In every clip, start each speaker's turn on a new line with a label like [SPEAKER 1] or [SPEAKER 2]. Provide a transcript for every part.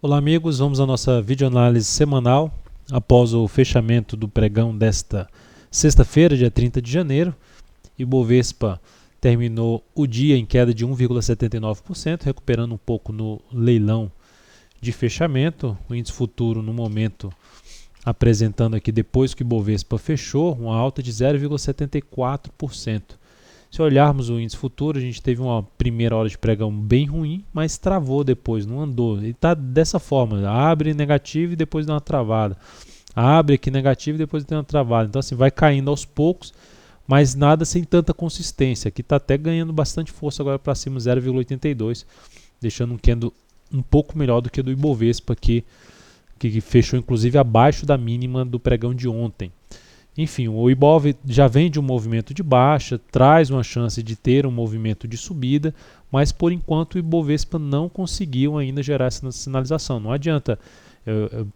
[SPEAKER 1] Olá amigos, vamos à nossa videoanálise semanal após o fechamento do pregão desta sexta-feira, dia 30 de janeiro. Ibovespa terminou o dia em queda de 1,79%, recuperando um pouco no leilão de fechamento. O índice futuro no momento apresentando aqui, depois que o Ibovespa fechou, uma alta de 0,74%. Se olharmos o índice futuro, a gente teve uma primeira hora de pregão bem ruim, mas travou depois, não andou. Ele está dessa forma, abre negativo e depois dá uma travada. Abre aqui negativo e depois tem uma travada. Então assim, vai caindo aos poucos, mas nada sem tanta consistência. Aqui está até ganhando bastante força agora para cima, 0,82, deixando um candle um pouco melhor do que o do Ibovespa, que fechou inclusive abaixo da mínima do pregão de ontem. Enfim, o Ibov já vem de um movimento de baixa, traz uma chance de ter um movimento de subida, mas por enquanto o Ibovespa não conseguiu ainda gerar essa sinalização. Não adianta,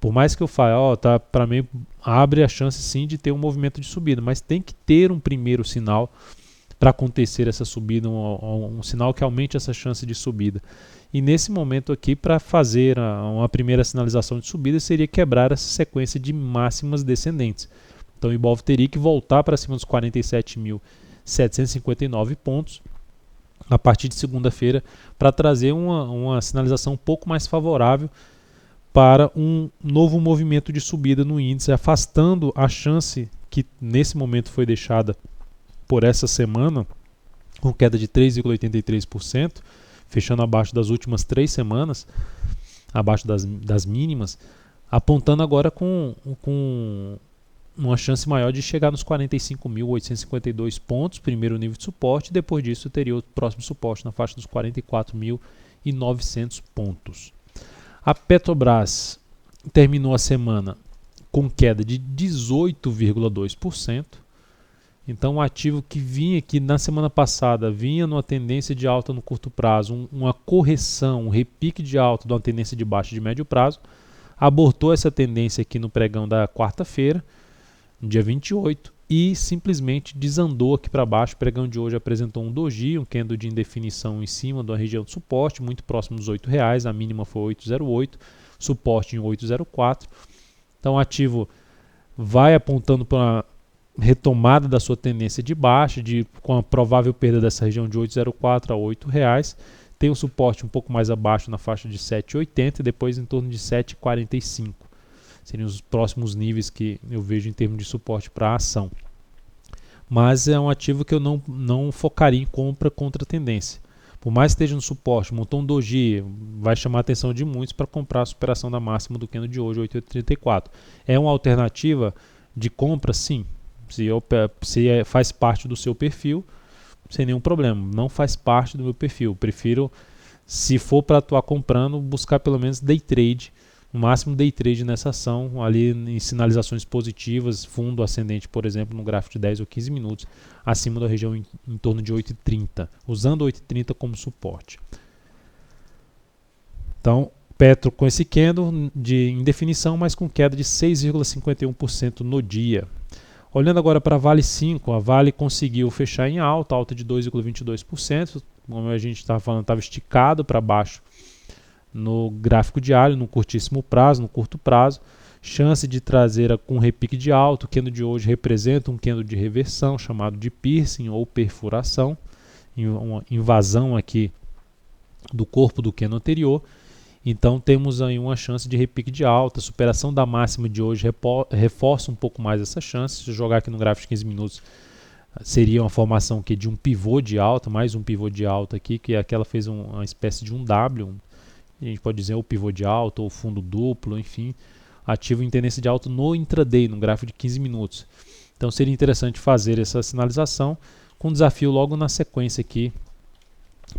[SPEAKER 1] por mais que eu fale, para mim abre a chance sim de ter um movimento de subida, mas tem que ter um primeiro sinal para acontecer essa subida, um sinal que aumente essa chance de subida. E nesse momento aqui, para fazer uma primeira sinalização de subida, seria quebrar essa sequência de máximas descendentes. Então o Ibov teria que voltar para cima dos 47.759 pontos a partir de segunda-feira para trazer uma sinalização um pouco mais favorável para um novo movimento de subida no índice, afastando a chance que nesse momento foi deixada por essa semana, com queda de 3,83%, fechando abaixo das últimas 3 semanas, abaixo das mínimas, apontando agora com uma chance maior de chegar nos 45.852 pontos, primeiro nível de suporte, e depois disso teria o próximo suporte na faixa dos 44.900 pontos. A Petrobras terminou a semana com queda de 18,2%, então um ativo que vinha aqui na semana passada, vinha numa tendência de alta no curto prazo, uma correção, um repique de alta de uma tendência de baixa de médio prazo, abortou essa tendência aqui no pregão da quarta-feira, no dia 28, e simplesmente desandou aqui para baixo. O pregão de hoje apresentou um doji, um candle de indefinição em cima da região de suporte, muito próximo dos R$8, a mínima foi 8,08, suporte em 8,04. Então o ativo vai apontando para uma retomada da sua tendência de baixa, com a provável perda dessa região de 8,04 a R$8. Tem um suporte um pouco mais abaixo na faixa de 7,80 e depois em torno de 7,45. Seriam os próximos níveis que eu vejo em termos de suporte para a ação. Mas é um ativo que eu não focaria em compra contra a tendência. Por mais que esteja no suporte, montou um doji, vai chamar a atenção de muitos para comprar a superação da máxima do candle de hoje, 8,34. É uma alternativa de compra? Sim. Se faz parte do seu perfil, sem nenhum problema. Não faz parte do meu perfil. Prefiro, se for para atuar comprando, buscar pelo menos day trade, no máximo day trade nessa ação, ali em sinalizações positivas, fundo ascendente, por exemplo, no gráfico de 10 ou 15 minutos, acima da região em torno de 8,30, usando 8,30 como suporte. Então, Petro com esse candle de indefinição, mas com queda de 6,51% no dia. Olhando agora para a Vale 5, a Vale conseguiu fechar em alta de 2,22%, como a gente estava falando, estava esticado para baixo no gráfico diário, no curtíssimo prazo, no curto prazo, chance de trazer com repique de alta. O candle de hoje representa um candle de reversão, chamado de piercing ou perfuração, uma invasão aqui do corpo do candle anterior. Então temos aí uma chance de repique de alta, superação da máxima de hoje reforça um pouco mais essa chance. Se eu jogar aqui no gráfico de 15 minutos, seria uma formação aqui de um pivô de alta, mais um pivô de alta aqui, que aquela fez uma espécie de um W, a gente pode dizer o pivô de alta ou fundo duplo, enfim, ativo em tendência de alta no intraday, no gráfico de 15 minutos. Então seria interessante fazer essa sinalização com desafio logo na sequência aqui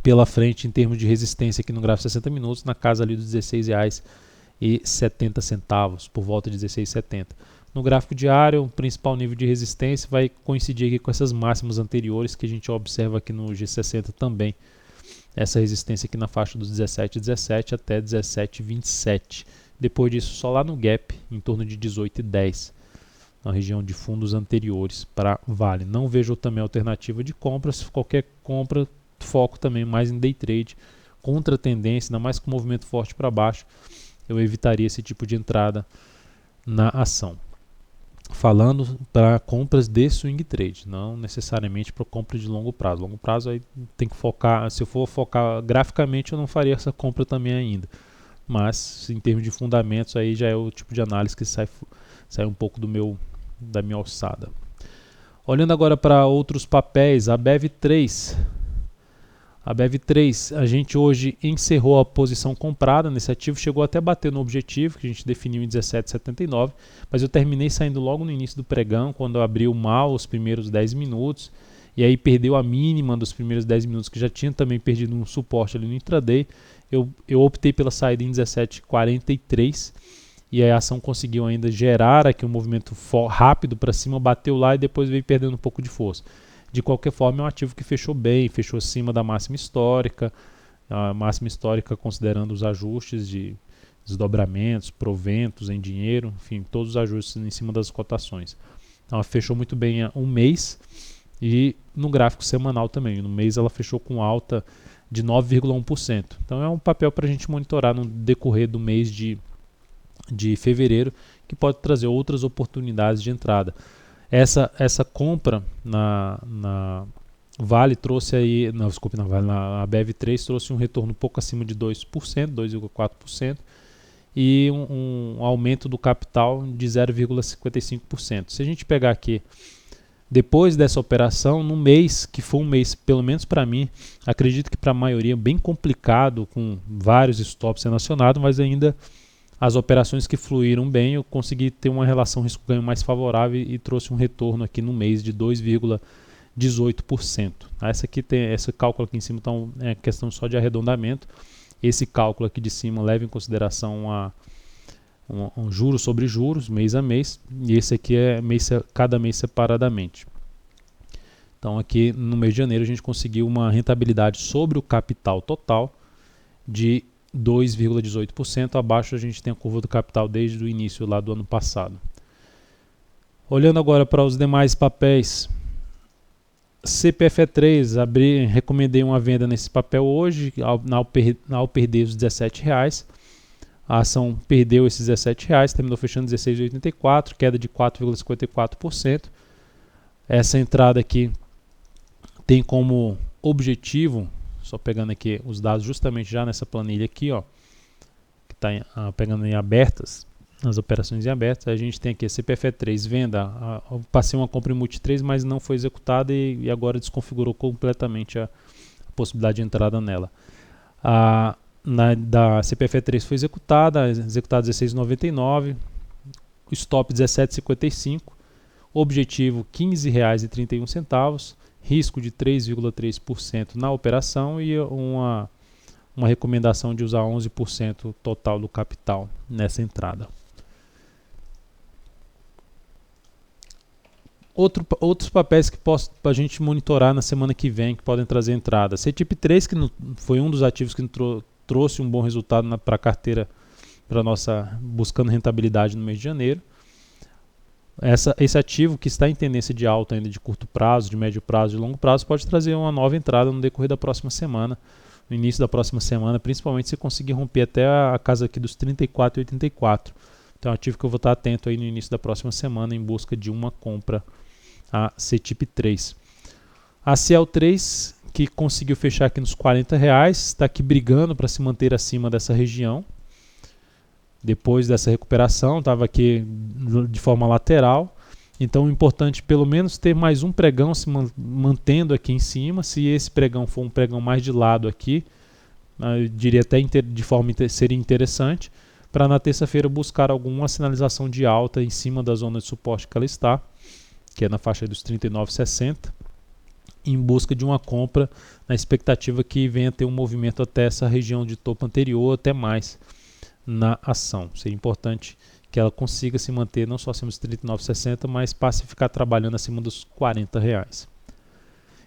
[SPEAKER 1] pela frente em termos de resistência aqui no gráfico de 60 minutos, na casa ali dos R$16,70, por volta de 16,70. No gráfico diário, o principal nível de resistência vai coincidir aqui com essas máximas anteriores que a gente observa aqui no G60 também. Essa resistência aqui na faixa dos 17,17 até 17,27. Depois disso, só lá no gap, em torno de 18,10, na região de fundos anteriores para Vale. Não vejo também alternativa de compra. Se qualquer compra, foco também mais em day trade, contra a tendência, ainda mais com movimento forte para baixo. eu evitaria esse tipo de entrada na ação. Falando para compras de swing trade, não necessariamente para compra de longo prazo. Longo prazo aí tem que focar, se eu for focar graficamente eu não faria essa compra também ainda. Mas em termos de fundamentos aí já é o tipo de análise que sai um pouco da minha alçada. Olhando agora para outros papéis, a BEV3. A BEV3, a gente hoje encerrou a posição comprada nesse ativo, chegou até a bater no objetivo que a gente definiu em 17,79, mas eu terminei saindo logo no início do pregão, quando abriu mal os primeiros 10 minutos, e aí perdeu a mínima dos primeiros 10 minutos, que já tinha também perdido um suporte ali no intraday. Eu optei pela saída em 17,43, e a ação conseguiu ainda gerar aqui um movimento rápido para cima, bateu lá e depois veio perdendo um pouco de força. De qualquer forma, é um ativo que fechou bem, fechou acima da máxima histórica, a máxima histórica considerando os ajustes de desdobramentos, proventos em dinheiro, enfim, todos os ajustes em cima das cotações. Então, ela fechou muito bem há um mês e no gráfico semanal também. No mês ela fechou com alta de 9,1%. Então é um papel para a gente monitorar no decorrer do mês de fevereiro, que pode trazer outras oportunidades de entrada. Essa compra na Vale trouxe aí, não, desculpe, na Vale, na BEV3 trouxe um retorno um pouco acima de 2%, 2,4%, e um aumento do capital de 0,55%. Se a gente pegar aqui, depois dessa operação, no mês, que foi um mês, pelo menos para mim, acredito que para a maioria, bem complicado, com vários stops sendo acionados, mas ainda as operações que fluíram bem, eu consegui ter uma relação risco-ganho mais favorável e trouxe um retorno aqui no mês de 2,18%. Esse cálculo aqui em cima então, é questão só de arredondamento. Esse cálculo aqui de cima leva em consideração um juros sobre juros, mês a mês, e esse aqui é cada mês separadamente. Então aqui no mês de janeiro a gente conseguiu uma rentabilidade sobre o capital total de 2,18%, abaixo a gente tem a curva do capital desde o início lá do ano passado. Olhando agora para os demais papéis, CPFE3, recomendei uma venda nesse papel hoje, ao perder os R$17, a ação perdeu esses R$17, terminou fechando 16,84, queda de 4,54%. Essa entrada aqui tem como objetivo, só pegando aqui os dados justamente já nessa planilha aqui, ó, que está pegando em abertas, nas operações em abertas, a gente tem aqui a CPFE3 venda, passei uma compra em Multi3, mas não foi executada e agora desconfigurou completamente a possibilidade de entrada nela. Da CPFE3 foi executada 16,99, o stop 17,55, objetivo R$15,31, risco de 3,3% na operação e uma recomendação de usar 11% total do capital nessa entrada. Outros papéis que a gente monitorar na semana que vem, que podem trazer entrada. CETIP3, que foi um dos ativos que trouxe um bom resultado para a carteira, para nossa buscando rentabilidade no mês de janeiro. Esse ativo que está em tendência de alta ainda de curto prazo, de médio prazo, de longo prazo, pode trazer uma nova entrada no decorrer da próxima semana, no início da próxima semana, principalmente se conseguir romper até a casa aqui dos 34,84. Então é um ativo que eu vou estar atento aí no início da próxima semana em busca de uma compra a CETIP3. A CL3, que conseguiu fechar aqui nos R$40, está aqui brigando para se manter acima dessa região. Depois dessa recuperação, estava aqui de forma lateral. Então é importante pelo menos ter mais um pregão se mantendo aqui em cima. Se esse pregão for um pregão mais de lado aqui, eu diria até de forma seria interessante, para na terça-feira buscar alguma sinalização de alta em cima da zona de suporte que ela está, que é na faixa dos 39,60, em busca de uma compra na expectativa que venha ter um movimento até essa região de topo anterior, até mais na ação. Seria importante que ela consiga se manter não só acima dos 39,60, mas passe a ficar trabalhando acima dos R$40.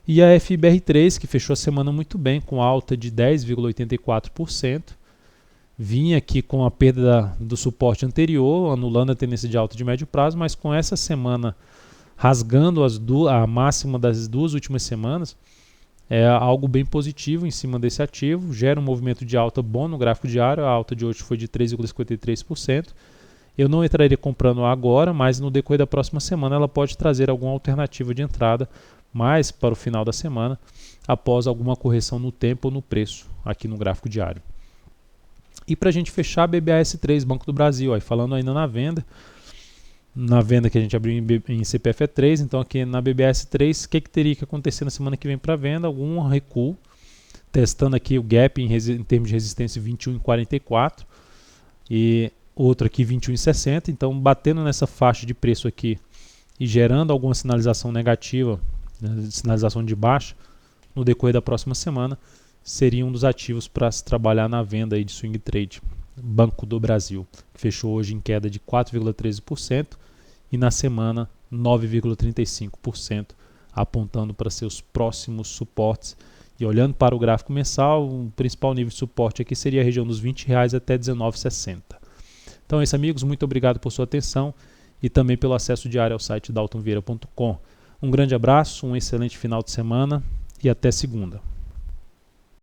[SPEAKER 1] E a FBR3, que fechou a semana muito bem, com alta de 10,84%, vinha aqui com a perda do suporte anterior, anulando a tendência de alta de médio prazo, mas com essa semana rasgando a máxima das duas últimas semanas, é algo bem positivo em cima desse ativo, gera um movimento de alta bom no gráfico diário, a alta de hoje foi de 3,53%. Eu não entraria comprando agora, mas no decorrer da próxima semana ela pode trazer alguma alternativa de entrada mais para o final da semana, após alguma correção no tempo ou no preço aqui no gráfico diário. E para a gente fechar, BBAS3, Banco do Brasil, aí falando ainda na venda que a gente abriu em CPFE3, então aqui na BBAS3, o que teria que acontecer na semana que vem para venda? Algum recuo, testando aqui o gap em termos de resistência 21,44 e outro aqui 21,60, então batendo nessa faixa de preço aqui e gerando alguma sinalização negativa, sinalização de baixa, no decorrer da próxima semana, seria um dos ativos para se trabalhar na venda aí de swing trade. Banco do Brasil, que fechou hoje em queda de 4,13% e na semana 9,35%, apontando para seus próximos suportes. E olhando para o gráfico mensal, o principal nível de suporte aqui seria a região dos R$20 até R$19,60. Então é isso, amigos, muito obrigado por sua atenção e também pelo acesso diário ao site daltonvieira.com. Um grande abraço, um excelente final de semana e até segunda.